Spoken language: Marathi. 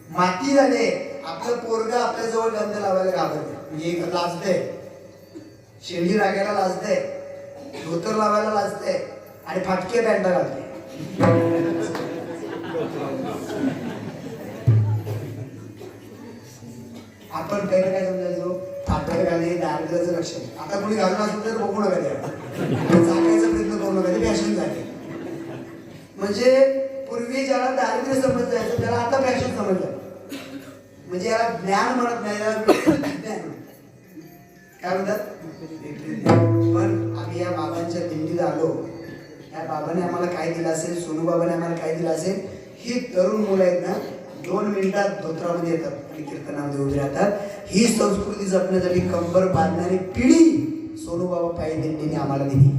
माती झाले. आपलं पोरग आपल्या जवळ गंध लावायला घाबरते, म्हणजे एक लाजतंय, शेंडी रागायला लाजतंय, धोतर लावायला लाजतंय आणि फाटके पॅन्ट घालते. आपण पहिलं काय समजायचो, फाटक घाले दारिद्र्याचं लक्षण. आता कोणी घालून असेल तर बघू नका, त्या झाकायचा प्रयत्न करू नका, ते फॅशन झाले. म्हणजे पूर्वी ज्याला दारिद्र्य समजलं जायचं त्याला आता फॅशन समजलं. म्हणजे याला ज्ञान म्हणत नाही, ज्ञान काय म्हणतात. पण आम्ही या बाबांच्या दिंडीला आलो, या बाबाने आम्हाला काय दिलं असेल, सोनू बाबाने आम्हाला काय दिलं असेल. ही तरुण मुलं आहेत ना, 2 मिनिटात धोत्रामध्ये येतात आणि कीर्तनामध्ये उभी राहतात. ही संस्कृती जपण्यासाठी कंबर बांधणारी पिढी सोनू बाबा पायी दिंडीने आम्हाला दिली.